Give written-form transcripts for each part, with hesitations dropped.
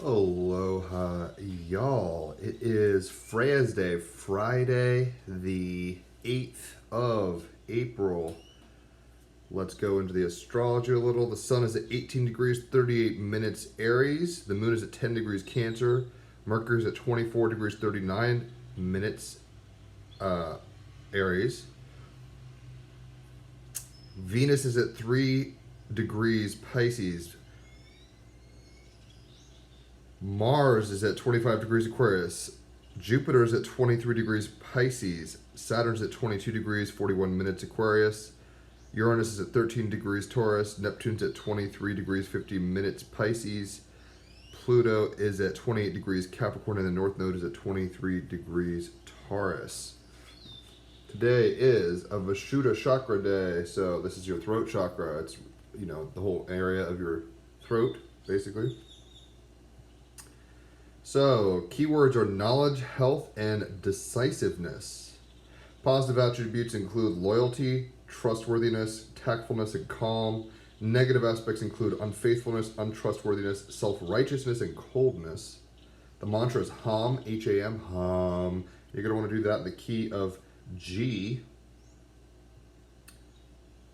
Aloha, y'all. It is Freya's Day, Friday, the 8th of April. Let's go into the astrology a little. The sun is at 18 degrees, 38 minutes Aries. The moon is at 10 degrees Cancer. Mercury is at 24 degrees, 39 minutes Aries. Venus is at 3 degrees Pisces. Mars is at 25 degrees Aquarius. Jupiter is at 23 degrees Pisces. Saturn's at 22 degrees, 41 minutes Aquarius. Uranus is at 13 degrees Taurus. Neptune's at 23 degrees, 50 minutes Pisces. Pluto is at 28 degrees Capricorn, and the North Node is at 23 degrees Taurus. Today is a Vishuddha Chakra day, so this is your throat chakra. It's, the whole area of your throat, basically. So, keywords are knowledge, health, and decisiveness. Positive attributes include loyalty, trustworthiness, tactfulness, and calm. Negative aspects include unfaithfulness, untrustworthiness, self-righteousness, and coldness. The mantra is Ham, H-A-M, Ham. You're going to want to do that in the key of G.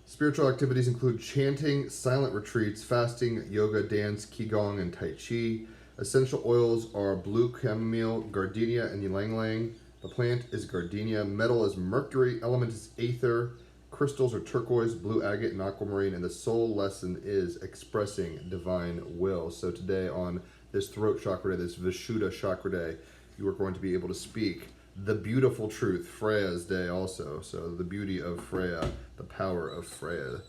Spiritual activities include chanting, silent retreats, fasting, yoga, dance, qigong, and tai chi. Essential oils are blue chamomile, gardenia, and ylang-ylang. The plant is gardenia. Metal is mercury. Element is aether. Crystals are turquoise, blue agate, and aquamarine. And the soul lesson is expressing divine will. So today on this throat chakra day, this Vishuddha chakra day, you are going to be able to speak the beautiful truth, Freya's day also. So the beauty of Freya, the power of Freya.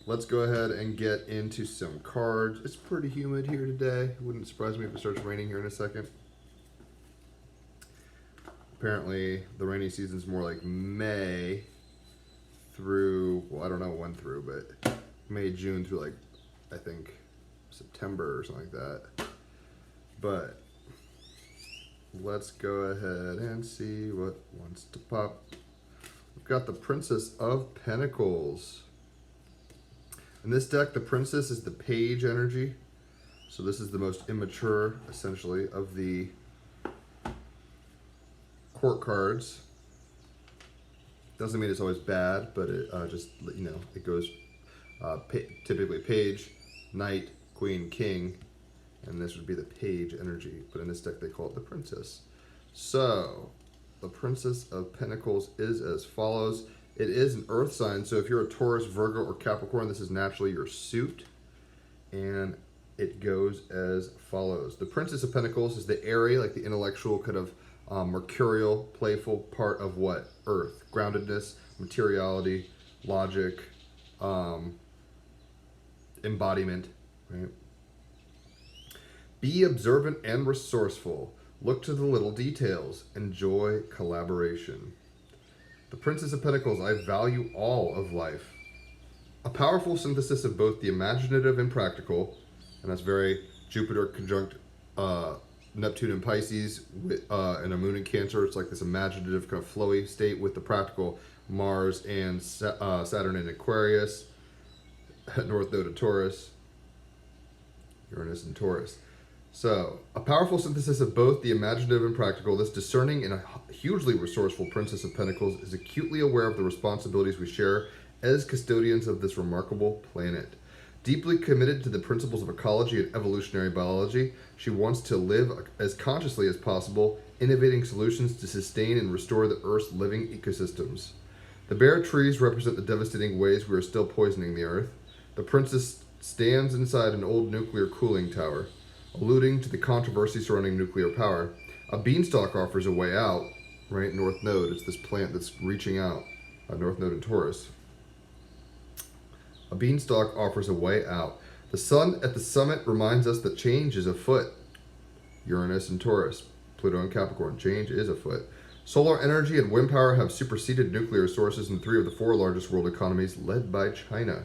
Let's go ahead and get into some cards. It's pretty humid here today. Wouldn't surprise me if it starts raining here in a second. Apparently, the rainy season's more like May through, well, I don't know when through, but May, June through like, I think, September or something like that. But let's go ahead and see what wants to pop. We've got the Princess of Pentacles. In this deck, the Princess is the Page energy. So this is the most immature, essentially, of the court cards. Doesn't mean it's always bad, but it just, it goes typically Page, Knight, Queen, King, and this would be the Page energy. But in this deck, they call it the Princess. So, the Princess of Pentacles is as follows. It is an earth sign, so if you're a Taurus, Virgo, or Capricorn, this is naturally your suit. And it goes as follows. The Princess of Pentacles is the airy, like the intellectual, kind of mercurial, playful part of what? Earth. Groundedness, materiality, logic, embodiment, right? Be observant and resourceful. Look to the little details. Enjoy collaboration. The Princess of Pentacles, I value all of life. A powerful synthesis of both the imaginative and practical, and that's very Jupiter conjunct Neptune and Pisces, and a moon in Cancer. It's like this imaginative kind of flowy state with the practical Mars and Saturn in Aquarius, North Node of Taurus, Uranus and Taurus. So, a powerful synthesis of both the imaginative and practical, this discerning and a hugely resourceful Princess of Pentacles is acutely aware of the responsibilities we share as custodians of this remarkable planet. Deeply committed to the principles of ecology and evolutionary biology, she wants to live as consciously as possible, innovating solutions to sustain and restore the Earth's living ecosystems. The bare trees represent the devastating ways we are still poisoning the Earth. The Princess stands inside an old nuclear cooling tower. Alluding to the controversy surrounding nuclear power, a beanstalk offers a way out, right? North Node, it's this plant that's reaching out, North Node in Taurus. A beanstalk offers a way out. The sun at the summit reminds us that change is afoot. Uranus and Taurus, Pluto and Capricorn, change is afoot. Solar energy and wind power have superseded nuclear sources in 3 of the 4 largest world economies, led by China.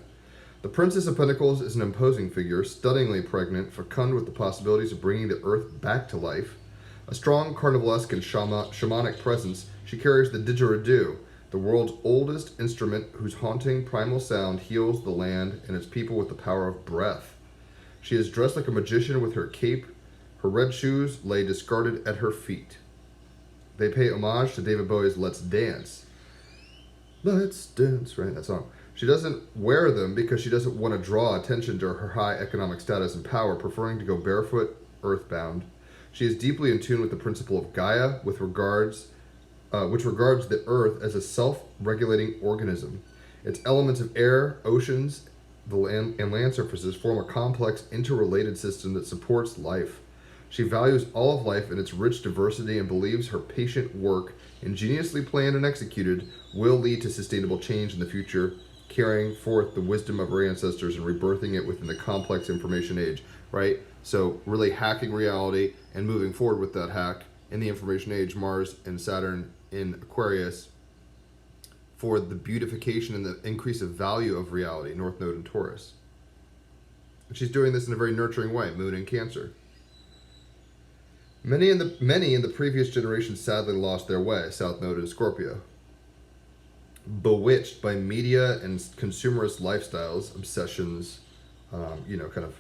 The Princess of Pentacles is an imposing figure, stunningly pregnant, fecund with the possibilities of bringing the Earth back to life. A strong, carnivalesque, and shamanic presence, she carries the didgeridoo, the world's oldest instrument whose haunting primal sound heals the land and its people with the power of breath. She is dressed like a magician with her cape, Her red shoes lay discarded at her feet. They pay homage to David Bowie's Let's Dance. Let's dance, right? That song. She doesn't wear them because she doesn't want to draw attention to her high economic status and power, preferring to go barefoot, earthbound. She is deeply in tune with the principle of Gaia, which regards the earth as a self-regulating organism. Its elements of air, oceans, and land surfaces form a complex, interrelated system that supports life. She values all of life in its rich diversity and believes her patient work, ingeniously planned and executed, will lead to sustainable change in the future, carrying forth the wisdom of her ancestors and rebirthing it within the complex information age, right? So really hacking reality and moving forward with that hack in the information age, Mars and Saturn in Aquarius, for the beautification and the increase of value of reality, North Node in Taurus. And she's doing this in a very nurturing way, Moon in Cancer. Many in the previous generation sadly lost their way, South Node in Scorpio. Bewitched by media and consumerist lifestyles, obsessions, kind of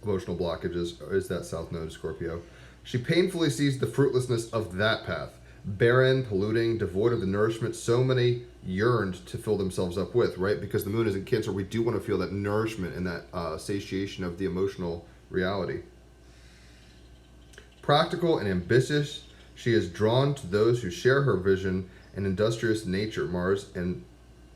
emotional blockages, is that South Node in Scorpio. She painfully sees the fruitlessness of that path. Barren, polluting, devoid of the nourishment so many yearned to fill themselves up with, right? Because the moon is in Cancer, we do want to feel that nourishment and that satiation of the emotional reality. Practical and ambitious, she is drawn to those who share her vision and industrious nature, Mars and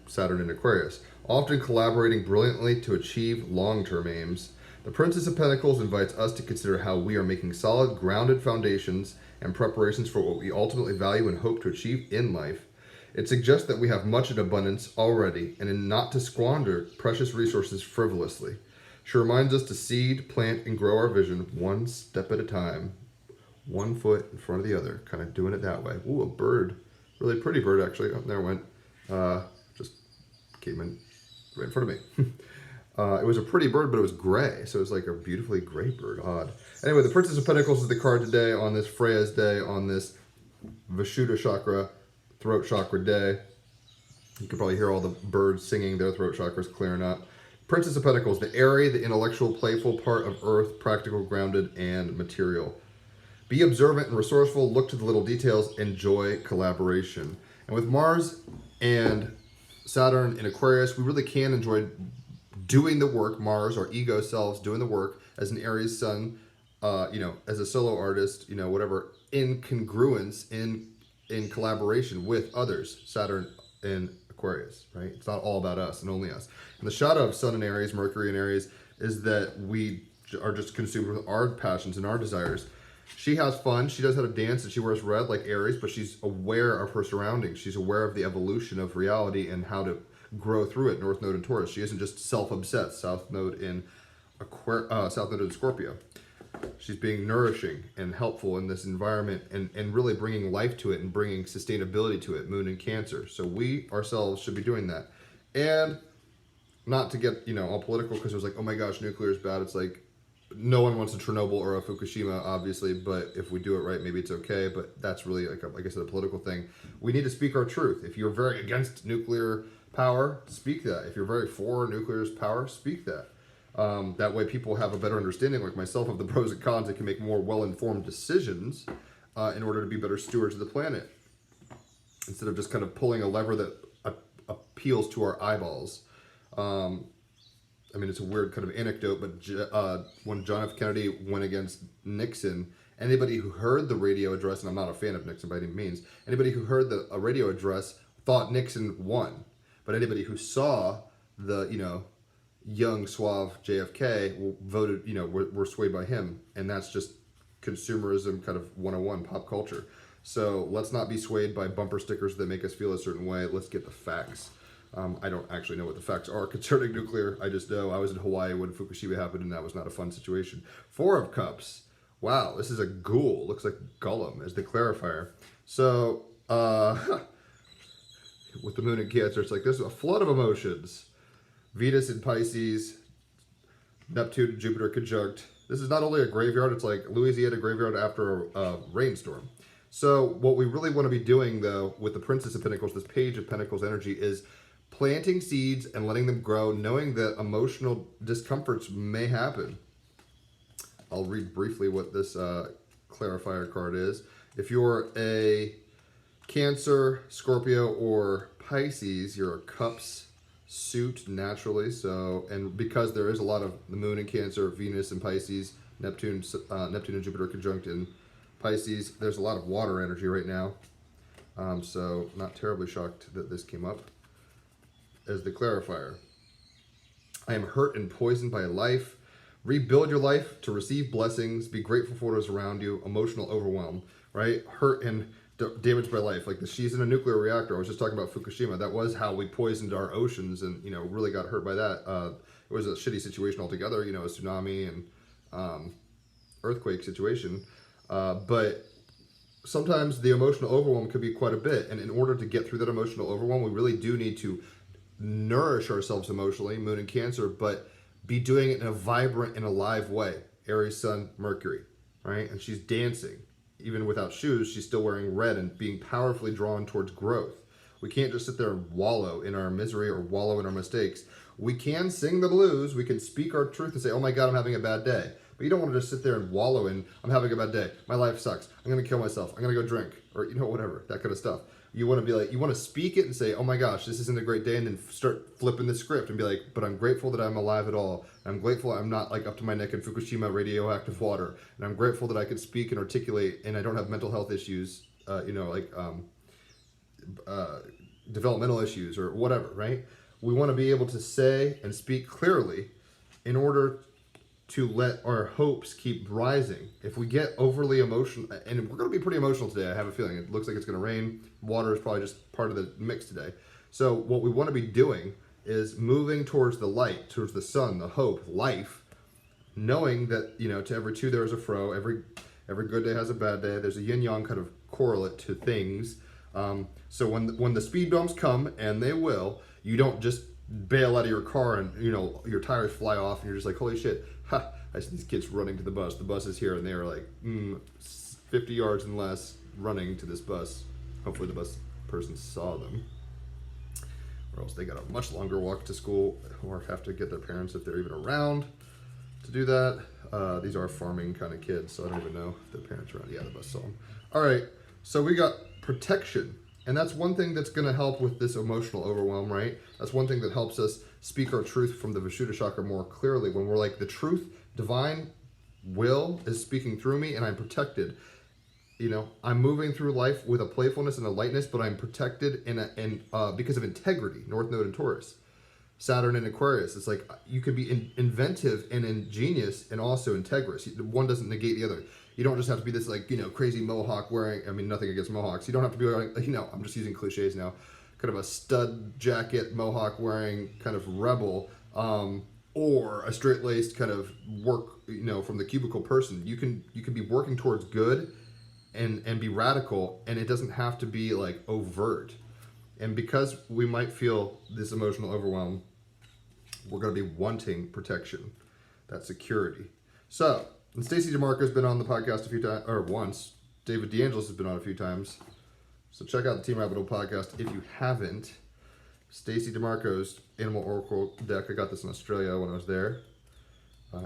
Saturn in Aquarius, often collaborating brilliantly to achieve long-term aims. The Princess of Pentacles invites us to consider how we are making solid, grounded foundations and preparations for what we ultimately value and hope to achieve in life. It suggests that we have much in abundance already and not to squander precious resources frivolously. She reminds us to seed, plant, and grow our vision one step at a time, one foot in front of the other, kind of doing it that way. Ooh, a bird. Really pretty bird, actually. Oh, there it went. Just came in right in front of me. It was a pretty bird, but it was gray, so it was like a beautifully gray bird. Odd. Anyway, the Princess of Pentacles is the card today on this Freya's day, on this Vishuddha chakra, throat chakra day. You can probably hear all the birds singing, their throat chakras clearing up. Princess of Pentacles, the airy, the intellectual, playful part of earth, practical, grounded, and material. Be observant and resourceful, look to the little details, enjoy collaboration. And with Mars and Saturn in Aquarius, we really can enjoy doing the work. Mars, our ego selves, doing the work as an Aries sun, as a solo artist, whatever, in congruence, in collaboration with others, Saturn in Aquarius, right? It's not all about us and only us. And the shadow of Sun in Aries, Mercury in Aries, is that we are just consumed with our passions and our desires. She has fun. She knows how to dance and she wears red like Aries, but she's aware of her surroundings. She's aware of the evolution of reality and how to grow through it, North Node in Taurus. She isn't just self-obsessed, South Node in Scorpio. She's being nourishing and helpful in this environment and really bringing life to it and bringing sustainability to it, Moon in Cancer. So we ourselves should be doing that. And not to get, all political because it was like, oh my gosh, nuclear is bad. It's like, no one wants a Chernobyl or a Fukushima, obviously, but if we do it right, maybe it's okay. But that's really, like I said, a political thing. We need to speak our truth. If you're very against nuclear power, speak that. If you're very for nuclear power, speak that. That way people have a better understanding, like myself, of the pros and cons and can make more well-informed decisions in order to be better stewards of the planet. Instead of just kind of pulling a lever that appeals to our eyeballs. It's a weird kind of anecdote, but when John F. Kennedy went against Nixon, anybody who heard the radio address, and I'm not a fan of Nixon by any means, anybody who heard a radio address thought Nixon won. But anybody who saw the, young, suave JFK voted, were swayed by him. And that's just consumerism kind of 101, pop culture. So let's not be swayed by bumper stickers that make us feel a certain way. Let's get the facts. I don't actually know what the facts are concerning nuclear. I just know I was in Hawaii when Fukushima happened, and that was not a fun situation. Four of Cups. Wow, this is a ghoul. Looks like Gollum as the clarifier. So, with the moon in Cancer, it's like this is a flood of emotions. Venus in Pisces, Neptune and Jupiter conjunct. This is not only a graveyard, it's like Louisiana graveyard after a rainstorm. So what we really want to be doing, though, with the Princess of Pentacles, this Page of Pentacles energy, is planting seeds and letting them grow, knowing that emotional discomforts may happen. I'll read briefly what this clarifier card is. If you're a Cancer, Scorpio, or Pisces, you're a Cups suit naturally. So, and because there is a lot of the Moon in Cancer, Venus in Pisces, Neptune and Jupiter conjunct in Pisces, there's a lot of water energy right now. So not terribly shocked that this came up as the clarifier. I am hurt and poisoned by life. Rebuild your life to receive blessings. Be grateful for what is around you. Emotional overwhelm, right? Hurt and damaged by life. Like she's in a nuclear reactor. I was just talking about Fukushima. That was how we poisoned our oceans and, you know, really got hurt by that. It was a shitty situation altogether, you know, a tsunami and earthquake situation. But sometimes the emotional overwhelm could be quite a bit. And in order to get through that emotional overwhelm, we really do need to nourish ourselves emotionally, Moon in Cancer, but be doing it in a vibrant and alive way. Aries, Sun, Mercury, right? And she's dancing. Even without shoes, she's still wearing red and being powerfully drawn towards growth. We can't just sit there and wallow in our misery or wallow in our mistakes. We can sing the blues. We can speak our truth and say, oh my God, I'm having a bad day. But you don't want to just sit there and wallow in, I'm having a bad day. My life sucks. I'm going to kill myself. I'm going to go drink. Or, you know, whatever, that kind of stuff. You want to be like, you want to speak it and say, oh my gosh, this isn't a great day. And then start flipping the script and be like, but I'm grateful that I'm alive at all. I'm grateful I'm not like up to my neck in Fukushima radioactive water. And I'm grateful that I can speak and articulate and I don't have mental health issues, you know, like developmental issues or whatever, right? We want to be able to say and speak clearly in order to let our hopes keep rising. If we get overly emotional, and we're going to be pretty emotional today, I have a feeling. It looks like it's going to rain. Water is probably just part of the mix today. So what we want to be doing is moving towards the light, towards the sun, the hope, life, knowing that, you know, to every two there is a fro. Every good day has a bad day. There's a yin-yang kind of correlate to things. So when the speed bumps come, and they will, you don't just bail out of your car and, you know, your tires fly off and you're just like, holy shit, ha, I see these kids running to the bus. The bus is here, and they are like 50 yards and less running to this bus. Hopefully the bus person saw them, or else they got a much longer walk to school or have to get their parents if they're even around to do that. These are farming kind of kids, so I don't even know if their parents are around. Yeah, the bus saw them. All right, so we got protection. And that's one thing that's going to help with this emotional overwhelm, right? That's one thing that helps us speak our truth from the Vishuddha chakra more clearly. When we're like, the truth, divine will is speaking through me and I'm protected. You know, I'm moving through life with a playfulness and a lightness, but I'm protected because of integrity, North Node and Taurus. Saturn and Aquarius, it's like you could be inventive and ingenious and also integrous. One doesn't negate the other. You don't just have to be this, like, you know, crazy mohawk wearing, I mean, nothing against mohawks. You don't have to be wearing, you know, I'm just using cliches now, kind of a stud jacket mohawk wearing kind of rebel, or a straight-laced kind of work, you know, from the cubicle person. You can be working towards good and be radical, and it doesn't have to be like overt. And because we might feel this emotional overwhelm, we're going to be wanting protection, that security. So, and Stacey DeMarco's been on the podcast a few times, or once. David DeAngelis has been on a few times. So check out the Team Rabbit Hole podcast if you haven't. Stacey DeMarco's Animal Oracle deck. I got this in Australia when I was there,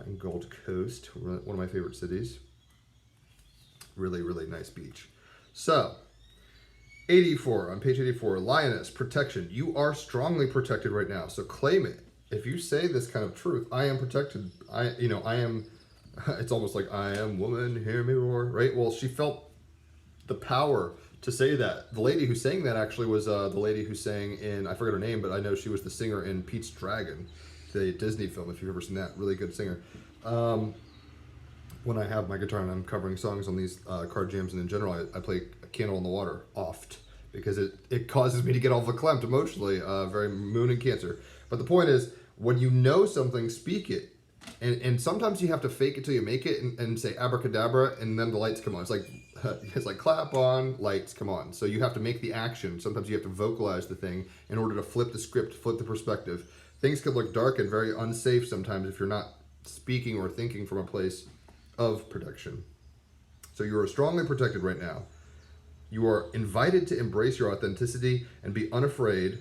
in Gold Coast, one of my favorite cities. Really, really nice beach. So, 84, on page 84, Lioness, protection. You are strongly protected right now, so claim it. If you say this kind of truth, I am protected. I am, it's almost like, I am woman, hear me roar, right? Well, she felt the power to say that. The lady who sang that actually was the lady who sang in, I forget her name, but I know she was the singer in Pete's Dragon, the Disney film, if you've ever seen that. Really good singer. When I have my guitar and I'm covering songs on these card jams, and in general, I play a Candle in the Water oft, because it causes me to get all verklempt emotionally, very Moon in Cancer. But the point is, when you know something, speak it. And sometimes you have to fake it till you make it and say abracadabra, and then the lights come on. It's like clap on, lights come on. So you have to make the action. Sometimes you have to vocalize the thing in order to flip the script, flip the perspective. Things could look dark and very unsafe sometimes if you're not speaking or thinking from a place of protection. So you are strongly protected right now. You are invited to embrace your authenticity and be unafraid,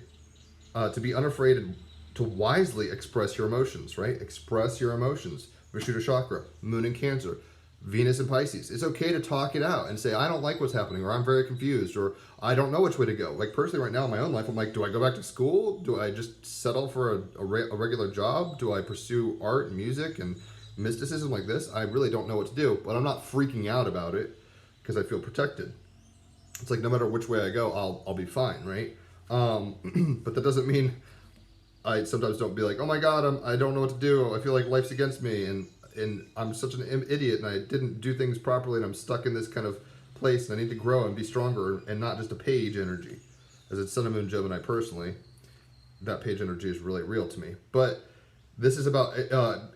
and to wisely express your emotions, right? Express your emotions. Vishuddha chakra, moon in Cancer, Venus in Pisces. It's okay to talk it out and say, I don't like what's happening, or I'm very confused, or I don't know which way to go. Like personally right now in my own life, I'm like, do I go back to school? Do I just settle for a regular job? Do I pursue art and music and mysticism like this? I really don't know what to do, but I'm not freaking out about it because I feel protected. It's like no matter which way I go, I'll be fine, right? But that doesn't mean I sometimes don't be like, oh my God, I don't know what to do. I feel like life's against me, and I'm such an idiot, and I didn't do things properly, and I'm stuck in this kind of place, and I need to grow and be stronger, and not just a page energy. As it's Sun and Moon Gemini personally, that page energy is really real to me. But this is about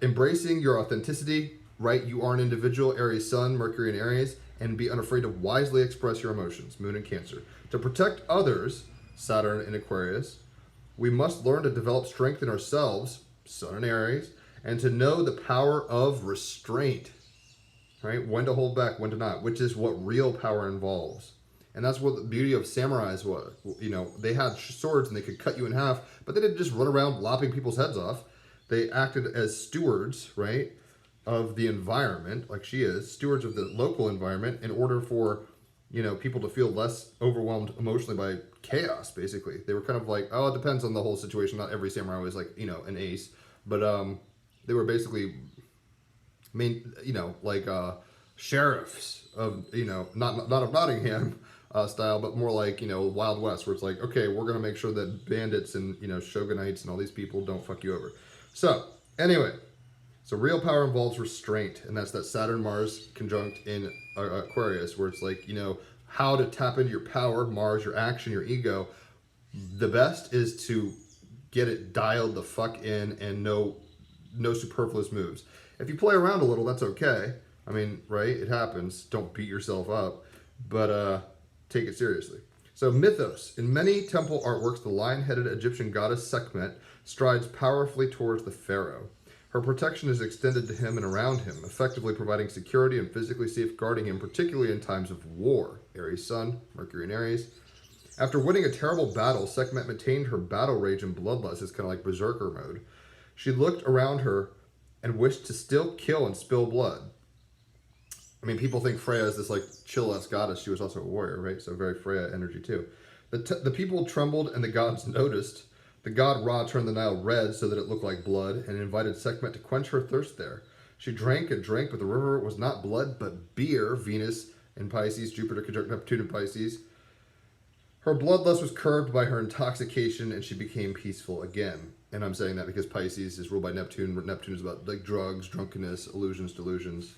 embracing your authenticity, right? You are an individual, Aries Sun, Mercury in Aries, and be unafraid to wisely express your emotions, Moon in Cancer. To protect others, Saturn in Aquarius, we must learn to develop strength in ourselves, Sun in Aries, and to know the power of restraint, right? When to hold back, when to not, which is what real power involves. And that's what the beauty of samurais was. You know, they had swords and they could cut you in half, but they didn't just run around lopping people's heads off. They acted as stewards, right, of the environment, like she is, stewards of the local environment, in order for, you know, people to feel less overwhelmed emotionally by chaos, basically. They were kind of like, oh, it depends on the whole situation. Not every samurai was like, you know, an ace, but they were basically sheriffs of, you know, not of Nottingham style, but more like, you know, Wild West, where it's like, okay, we're going to make sure that bandits and, you know, shogunates and all these people don't fuck you over. So anyway, so real power involves restraint, and that's that Saturn-Mars conjunct in Aquarius, where it's like, you know, how to tap into your power, Mars, your action, your ego. The best is to get it dialed the fuck in and no superfluous moves. If you play around a little, that's okay. I mean, right? It happens. Don't beat yourself up, but take it seriously. So mythos. In many temple artworks, the lion-headed Egyptian goddess Sekhmet strides powerfully towards the pharaoh. Her protection is extended to him and around him, effectively providing security and physically safeguarding him, particularly in times of war. Aries Sun, Mercury in Aries. After winning a terrible battle, Sekhmet maintained her battle rage and bloodlust. It's kind of like berserker mode. She looked around her and wished to still kill and spill blood. I mean, people think Freya is this like chill-ass goddess. She was also a warrior, right? So very Freya energy too. The people trembled and the gods noticed. The god Ra turned the Nile red so that it looked like blood and invited Sekhmet to quench her thirst there. She drank and drank, but the river was not blood, but beer. Venus in Pisces, Jupiter conjunct Neptune in Pisces. Her bloodlust was curbed by her intoxication, and she became peaceful again. And I'm saying that because Pisces is ruled by Neptune. Neptune is about like drugs, drunkenness, illusions, delusions,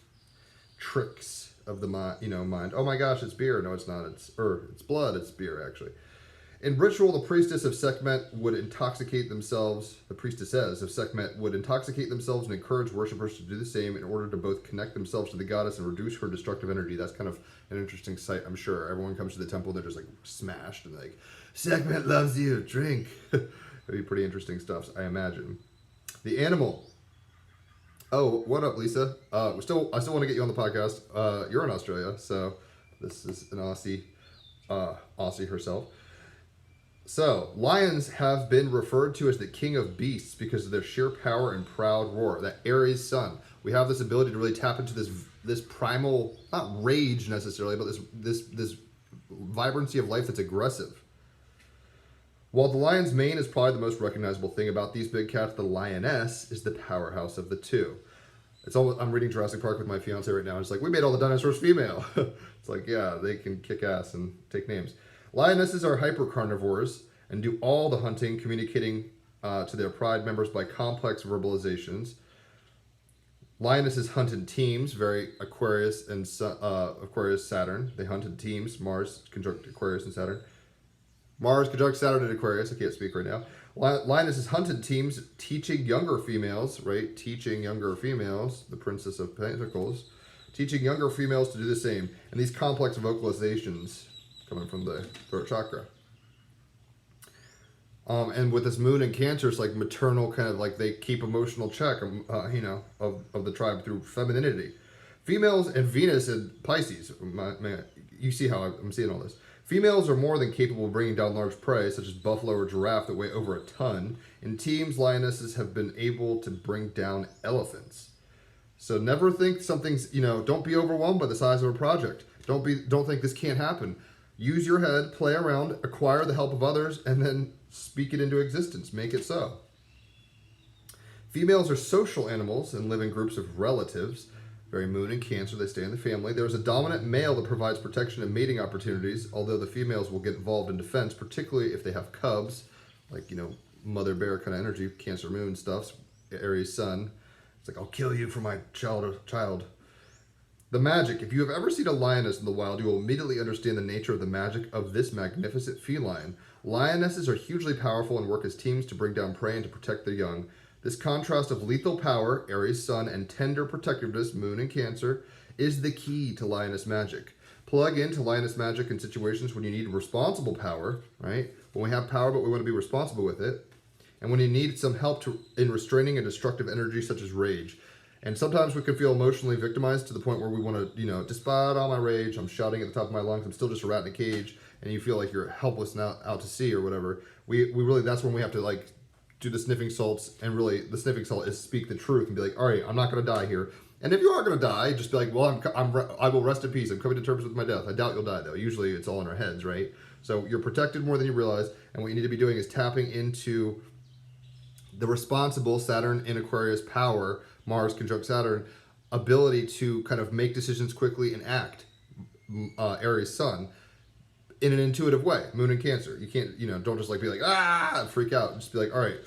tricks of the mind. You know, mind. Oh my gosh, it's beer. No, it's not. It's blood. It's beer, actually. In ritual, the priestess of Sekhmet would intoxicate themselves. The priestesses of Sekhmet would intoxicate themselves and encourage worshippers to do the same in order to both connect themselves to the goddess and reduce her destructive energy. That's kind of an interesting sight, I'm sure. Everyone comes to the temple, they're just like smashed and like, Sekhmet loves you, drink. It'd be pretty interesting stuff, I imagine. The animal. Oh, what up, Lisa? I still want to get you on the podcast. You're in Australia, so this is an Aussie herself. So, lions have been referred to as the king of beasts because of their sheer power and proud roar. That Aries sun. We have this ability to really tap into this primal, not rage necessarily, but this vibrancy of life that's aggressive. While the lion's mane is probably the most recognizable thing about these big cats, the lioness is the powerhouse of the two. I'm reading Jurassic Park with my fiance right now, and it's like, we made all the dinosaurs female. It's like, yeah, they can kick ass and take names. Lionesses are hypercarnivores and do all the hunting, communicating to their pride members by complex verbalizations. Lionesses hunt in teams, very Aquarius and Aquarius Saturn. They hunt in teams, Mars conjunct Aquarius and Saturn. Mars conjunct Saturn and Aquarius. I can't speak right now. Lionesses hunt in teams, teaching younger females, right? Teaching younger females, the Princess of Pentacles, teaching younger females to do the same. And these complex vocalizations coming from the throat chakra. And with this moon in Cancer, it's like maternal kind of like they keep emotional check, of the tribe through femininity. Females and Venus in Pisces, you see how I'm seeing all this. Females are more than capable of bringing down large prey, such as buffalo or giraffe that weigh over a ton. In teams, lionesses have been able to bring down elephants. So never think something's, don't be overwhelmed by the size of a project. Don't think this can't happen. Use your head, play around, acquire the help of others, and then speak it into existence. Make it so. Females are social animals and live in groups of relatives. Very Moon in Cancer, they stay in the family. There's a dominant male that provides protection and mating opportunities, although the females will get involved in defense, particularly if they have cubs, like, mother bear kind of energy, Cancer Moon stuff, Aries Sun. It's like, I'll kill you for my child. The magic. If you have ever seen a lioness in the wild, you will immediately understand the nature of the magic of this magnificent feline. Lionesses are hugely powerful and work as teams to bring down prey and to protect their young. This contrast of lethal power, Aries Sun, and tender protectiveness, Moon in Cancer, is the key to lioness magic. Plug into lioness magic in situations when you need responsible power, right? When we have power but we want to be responsible with it. And when you need some help in restraining a destructive energy such as rage. And sometimes we can feel emotionally victimized to the point where we want to, despite all my rage, I'm shouting at the top of my lungs, I'm still just a rat in a cage, and you feel like you're helpless now out to sea or whatever. We really, that's when we have to do the sniffing salts, and really the sniffing salt is speak the truth and be like, all right, I'm not going to die here. And if you are going to die, just be like, well, I will rest in peace. I'm coming to terms with my death. I doubt you'll die though. Usually it's all in our heads, right? So you're protected more than you realize, and what you need to be doing is tapping into the responsible Saturn in Aquarius power, Mars conjunct Saturn, ability to kind of make decisions quickly and act, Aries Sun, in an intuitive way, Moon in Cancer. You can't, don't just be like, freak out. Just be like, all right,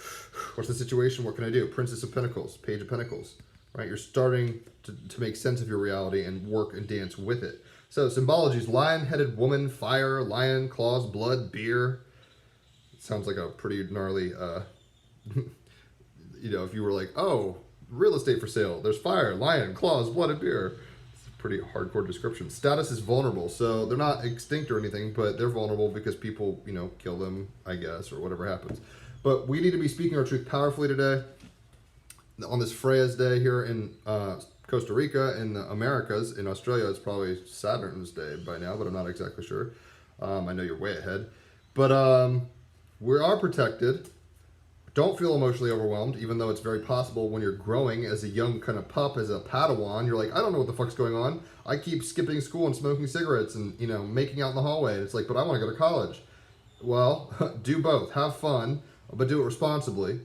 what's the situation? What can I do? Princess of Pentacles, Page of Pentacles, right? You're starting to make sense of your reality and work and dance with it. So symbologies: lion-headed woman, fire, lion, claws, blood, beer. It sounds like a pretty gnarly, if you were like, oh, real estate for sale, there's fire, lion, claws, blood, and beer. It's a pretty hardcore description. Status is vulnerable, so they're not extinct or anything, but they're vulnerable because people, kill them, I guess, or whatever happens. But we need to be speaking our truth powerfully today. On this Freya's Day here in Costa Rica, in the Americas, in Australia, it's probably Saturn's Day by now, but I'm not exactly sure. I know you're way ahead. But we are protected. Don't feel emotionally overwhelmed, even though it's very possible when you're growing as a young kind of pup, as a Padawan. You're like, I don't know what the fuck's going on. I keep skipping school and smoking cigarettes and, making out in the hallway. And it's like, but I want to go to college. Well, do both. Have fun, but do it responsibly.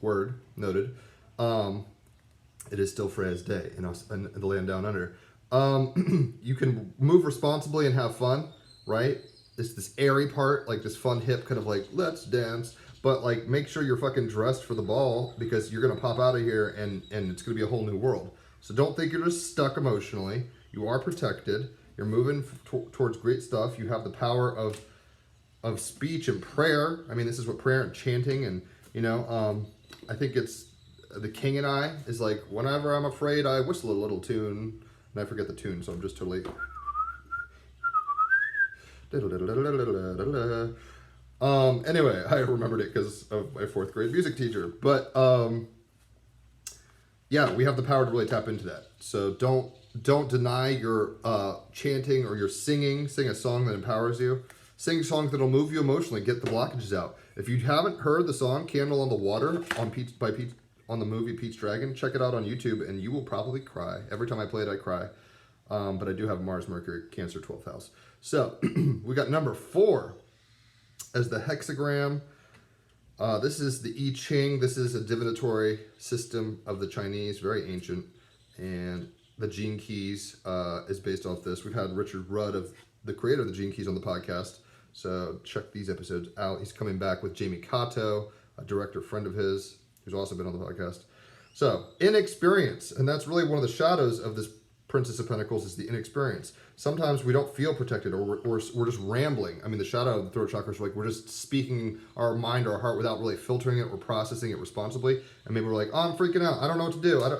Word, noted. It is still Freya's Day in the land down under. You can move responsibly and have fun, right? It's this airy part, like this fun, hip kind of let's dance. But make sure you're fucking dressed for the ball, because you're gonna pop out of here and it's gonna be a whole new world. So don't think you're just stuck emotionally. You are protected. You're moving towards great stuff. You have the power of speech and prayer. I mean, this is what prayer and chanting and I think it's the King and I is like, whenever I'm afraid, I whistle a little tune, and I forget the tune, so I'm just totally. Anyway, I remembered it because of my 4th grade music teacher. But yeah, we have the power to really tap into that. So don't deny your chanting or your singing. Sing a song that empowers you. Sing songs that'll move you emotionally. Get the blockages out. If you haven't heard the song "Candle on the Water" on the movie Pete's Dragon, check it out on YouTube, and you will probably cry. Every time I play it, I cry. But I do have Mars, Mercury, Cancer, 12th house. So we got number 4. As the hexagram. This is the I Ching. This is a divinatory system of the Chinese, very ancient. And the Gene Keys is based off this. We've had Richard Rudd, the creator of the Gene Keys, on the podcast. So check these episodes out. He's coming back with Jamie Kato, a director friend of his, who's also been on the podcast. So, inexperience. And that's really one of the shadows of this Princess of Pentacles, is the inexperience. Sometimes we don't feel protected, or we're just rambling. I mean, the shadow of the throat chakra is we're just speaking our mind or our heart without really filtering it or processing it responsibly. And maybe we're like, oh, I'm freaking out. I don't know what to do. I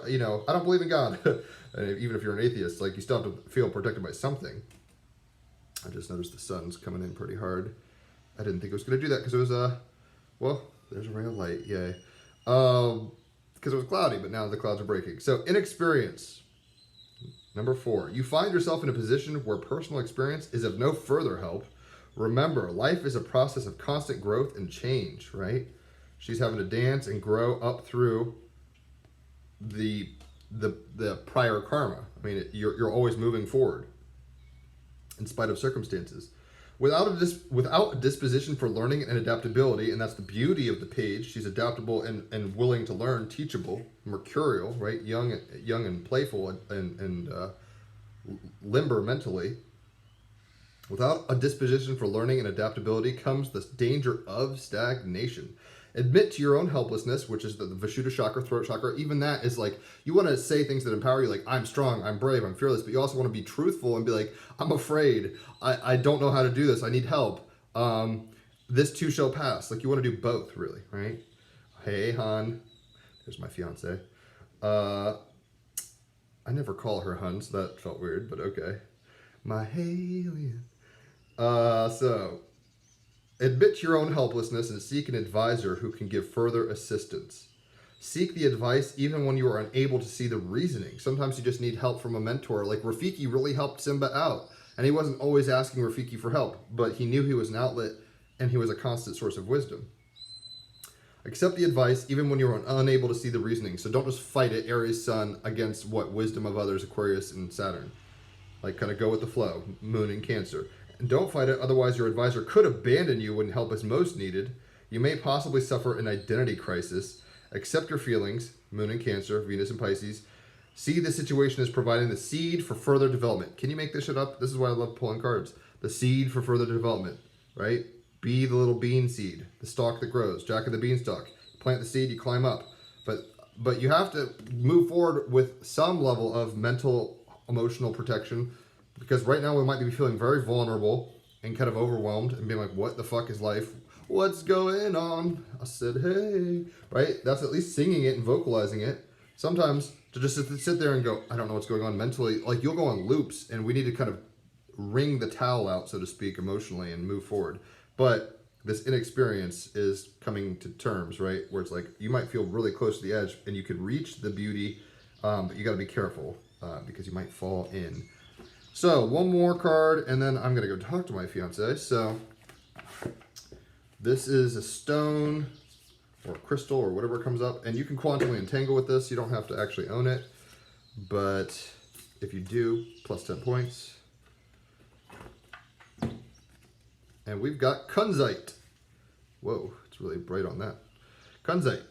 don't believe in God. And even if you're an atheist, you still have to feel protected by something. I just noticed the sun's coming in pretty hard. I didn't think it was going to do that because it was, well, there's a ray of light. Yay. Because it was cloudy, but now the clouds are breaking. So, inexperience. Number 4, you find yourself in a position where personal experience is of no further help. Remember, life is a process of constant growth and change, right? She's having to dance and grow up through the the prior karma. I mean, you're always moving forward in spite of circumstances. Without a disposition for learning and adaptability, and that's the beauty of the page. She's adaptable and willing to learn, teachable, mercurial, right? Young and playful and limber mentally. Without a disposition for learning and adaptability comes the danger of stagnation. Admit to your own helplessness, which is the Vishuddha chakra, throat chakra. Even that is like, you want to say things that empower you, like, I'm strong, I'm brave, I'm fearless, but you also want to be truthful and be like, I'm afraid, I don't know how to do this, I need help. This too shall pass. Like, you want to do both, really, right? Hey, hon. There's my fiance. I never call her hun, so that felt weird, but okay. My alien. So, admit your own helplessness and seek an advisor who can give further assistance. Seek the advice even when you are unable to see the reasoning. Sometimes you just need help from a mentor. Like Rafiki really helped Simba out. And he wasn't always asking Rafiki for help, but he knew he was an outlet and he was a constant source of wisdom. Accept the advice even when you are unable to see the reasoning. So don't just fight it, Aries Sun, against wisdom of others, Aquarius and Saturn. Like, kind of go with the flow, Moon and Cancer. And don't fight it, otherwise your advisor could abandon you when help is most needed. You may possibly suffer an identity crisis. Accept your feelings, Moon and Cancer, Venus and Pisces. See the situation as providing the seed for further development. Can you make this shit up? This is why I love pulling cards. The seed for further development, right? Be the little bean seed, the stalk that grows, Jack of the Beanstalk. Plant the seed, you climb up. But you have to move forward with some level of mental, emotional protection, because right now we might be feeling very vulnerable and kind of overwhelmed and being like, what the fuck is life? What's going on? I said, hey, right? That's at least singing it and vocalizing it. Sometimes to just sit there and go, I don't know what's going on mentally. Like, you'll go on loops, and we need to kind of wring the towel out, so to speak, emotionally and move forward. But this inexperience is coming to terms, right? Where it's like, you might feel really close to the edge and you could reach the beauty, but you got to be careful because you might fall in. So, one more card, and then I'm going to go talk to my fiance. So, this is a stone or crystal or whatever comes up, and you can quantumly entangle with this. You don't have to actually own it, but if you do, plus 10 points. And we've got kunzite. Whoa, it's really bright on that. Kunzite.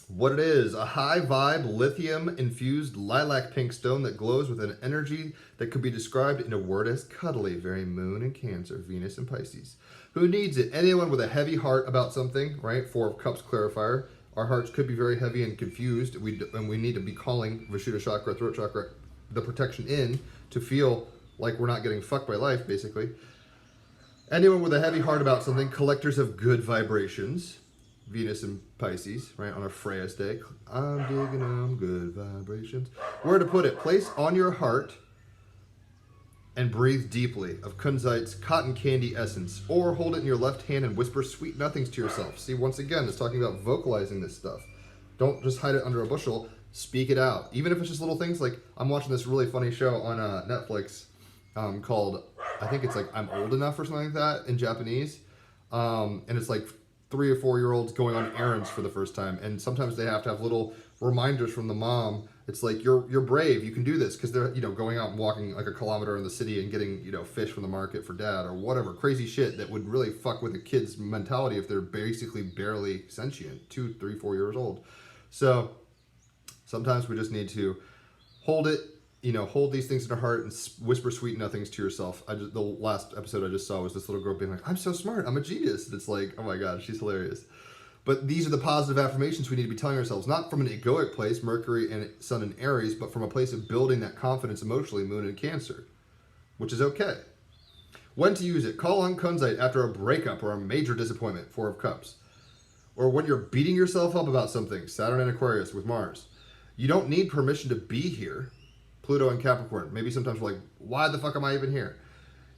What it is, a high vibe lithium infused lilac pink stone that glows with an energy that could be described in a word as cuddly. Very Moon and Cancer, Venus and Pisces. Who needs it? Anyone with a heavy heart about something, right? Four of Cups clarifier. Our hearts could be very heavy and confused. And we need to be calling Vishuddha chakra, throat chakra, the protection in to feel like we're not getting fucked by life, basically. Anyone with a heavy heart about something, collectors of good vibrations. Venus and Pisces, right, on a Freya's day. I'm digging them good vibrations. Where to put it? Place on your heart and breathe deeply of kunzite's cotton candy essence, or hold it in your left hand and whisper sweet nothings to yourself. See, once again, it's talking about vocalizing this stuff. Don't just hide it under a bushel. Speak it out. Even if it's just little things like, I'm watching this really funny show on Netflix called, I think it's like I'm Old Enough or something like that in Japanese. And it's like 3 or 4 year olds going on errands for the first time, and sometimes they have to have little reminders from the mom. It's like, you're brave, you can do this, because they're, you know, going out and walking like a kilometer in the city and getting, you know, fish from the market for dad or whatever crazy shit that would really fuck with a kid's mentality if they're basically barely sentient, 2, 3, 4 years old. So sometimes we just need to hold it, you know, hold these things in our heart and whisper sweet nothings to yourself. The last episode I just saw was this little girl being like, I'm so smart, I'm a genius. And it's like, oh my God, she's hilarious. But these are the positive affirmations we need to be telling ourselves, not from an egoic place, Mercury and Sun and Aries, but from a place of building that confidence emotionally, Moon and Cancer, which is okay. When to use it? Call on kunzite after a breakup or a major disappointment, 4 of Cups. Or when you're beating yourself up about something, Saturn and Aquarius with Mars. You don't need permission to be here. Pluto and Capricorn. Maybe sometimes we're like, why the fuck am I even here?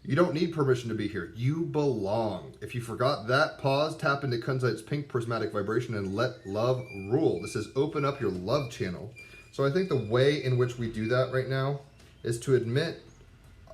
You don't need permission to be here. You belong. If you forgot that, pause, tap into kunzite's pink prismatic vibration and let love rule. This is open up your love channel. So I think the way in which we do that right now is to admit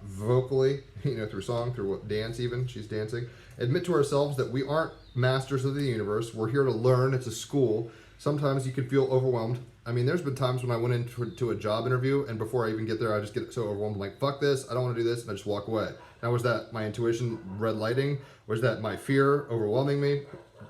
vocally, you know, through song, through what, dance even, she's dancing, admit to ourselves that we aren't masters of the universe. We're here to learn. It's a school. Sometimes you can feel overwhelmed. I mean, there's been times when I went into a job interview, and before I even get there, I just get so overwhelmed, like, fuck this, I don't want to do this, and I just walk away. Now, was that my intuition red lighting? Was that my fear overwhelming me?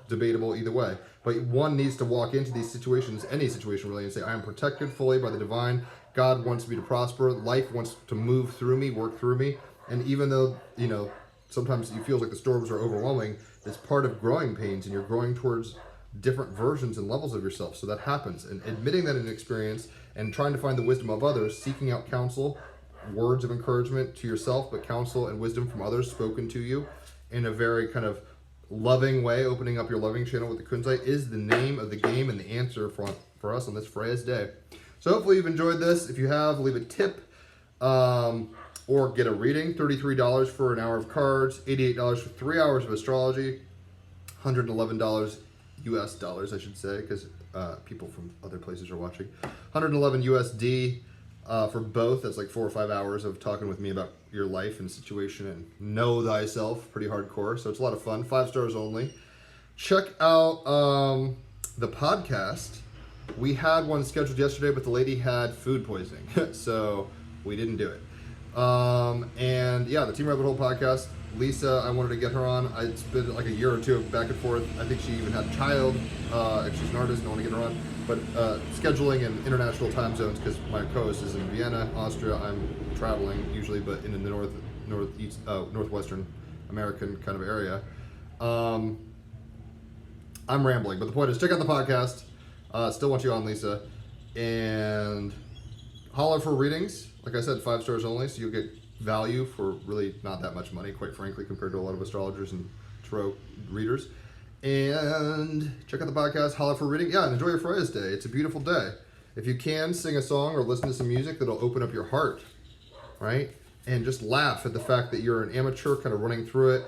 Debatable either way. But one needs to walk into these situations, any situation really, and say, I am protected fully by the divine. God wants me to prosper. Life wants to move through me, work through me. And even though, you know, sometimes you feel like the storms are overwhelming, it's part of growing pains, and you're growing towards different versions and levels of yourself. So that happens. And admitting that in experience and trying to find the wisdom of others, seeking out counsel, words of encouragement to yourself, but counsel and wisdom from others spoken to you in a very kind of loving way, opening up your loving channel with the Kunzite is the name of the game and the answer for us on this Freya's day. So hopefully you've enjoyed this. If you have, leave a tip or get a reading. $33 for an hour of cards, $88 for 3 hours of astrology, $111 US dollars, I should say, because people from other places are watching. 111 USD for both. That's like 4 or 5 hours of talking with me about your life and situation and know thyself. Pretty hardcore. So it's a lot of fun. 5 stars only. Check out the podcast. We had one scheduled yesterday, but the lady had food poisoning, so we didn't do it. And yeah, the Team Rabbit Hole podcast. Lisa, I wanted to get her on. It's been like a year or two of back and forth. I think she even had a child. And she's an artist, and I want to get her on. But scheduling in international time zones, because my co-host is in Vienna, Austria. I'm traveling usually, but in the northwestern American kind of area. I'm rambling, but the point is, check out the podcast. Still want you on, Lisa. And holler for readings. Like I said, 5 stars only, so you'll get value for really not that much money, quite frankly, compared to a lot of astrologers and tarot readers. And check out the podcast, holler for reading. Yeah, and enjoy your Freya's day. It's a beautiful day. If you can, sing a song or listen to some music that'll open up your heart, right? And just laugh at the fact that you're an amateur kind of running through it.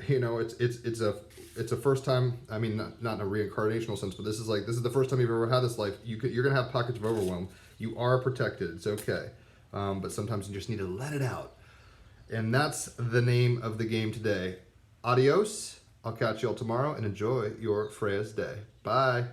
You know, it's a first time. I mean, not in a reincarnational sense, but this is the first time you've ever had this life. You're gonna have pockets of overwhelm. You are protected. It's okay. But sometimes you just need to let it out. And that's the name of the game today. Adios. I'll catch you all tomorrow and enjoy your Freya's day. Bye.